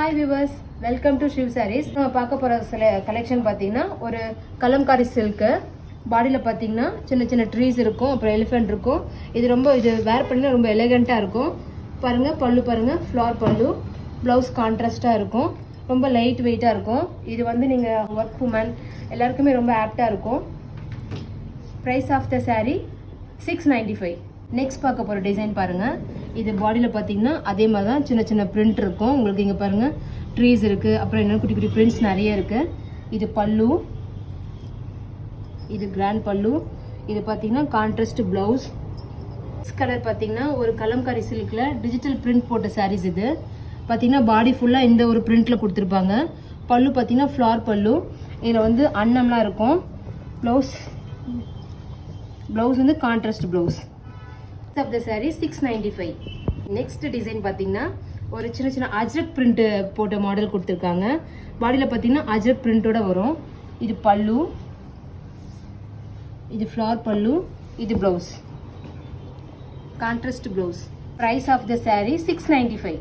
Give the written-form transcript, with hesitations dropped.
Hi viewers, welcome to Shiv Sarees. நம்ம பார்க்க போகிற சில கலெக்ஷன் பார்த்தீங்கன்னா ஒரு கலம்காரி சில்க்கு. பாடியில் பார்த்தீங்கன்னா சின்ன சின்ன ட்ரீஸ் இருக்கும், அப்புறம் எலிஃபென்ட் இருக்கும். இது வேர் பண்ணினா ரொம்ப எலிகண்ட்டாக இருக்கும். பாருங்கள், பல்லு பாருங்கள், ஃப்ளார் பல்லு. ப்ளவுஸ் கான்ட்ராஸ்ட்டாக இருக்கும், ரொம்ப லைட் வெயிட்டாக இருக்கும். இது வந்து நீங்கள் ஒர்க் உமன் எல்லாருக்குமே ரொம்ப ஆப்டாக இருக்கும். Price of the saree 695. Next பார்க்க போகிற டிசைன் பாருங்கள். இது பாடியில் பார்த்தீங்கன்னா அதே மாதிரி தான் சின்ன சின்ன பிரிண்ட் இருக்கும். உங்களுக்கு இங்கே பாருங்கள், ட்ரீஸ் இருக்குது, அப்புறம் இன்னும் குட்டி குட்டி பிரிண்ட்ஸ் நிறைய இருக்குது. இது பல்லு, இது கிராண்ட் பல்லு. இது பார்த்தீங்கன்னா கான்ட்ராஸ்ட் ப்ளவுஸ். கலர் பார்த்தீங்கன்னா ஒரு கலம்காரி சில்கில் டிஜிட்டல் பிரிண்ட் போட்ட சாரீஸ். இது பார்த்தீங்கன்னா பாடி ஃபுல்லாக இந்த ஒரு பிரிண்டில் கொடுத்துருப்பாங்க. பல்லு பார்த்தீங்கன்னா ஃப்ளார் பல்லு. இதில் வந்து அன்னம்லாம் இருக்கும். ப்ளவுஸ் வந்து contrast blouse. Of the saree 695. Next design பார்த்தீங்கன்னா ஒரு சின்ன சின்ன அஜ்ரக் பிரிண்ட் போட்ட மாடல் கொடுத்துருக்காங்க. பாடியில் பார்த்தீங்கன்னா அஜ்ரக் பிரிண்டோட வரும். இது பல்லு, இது ஃப்ளார் பல்லு, இது blouse, contrast blouse. Price of the saree 695.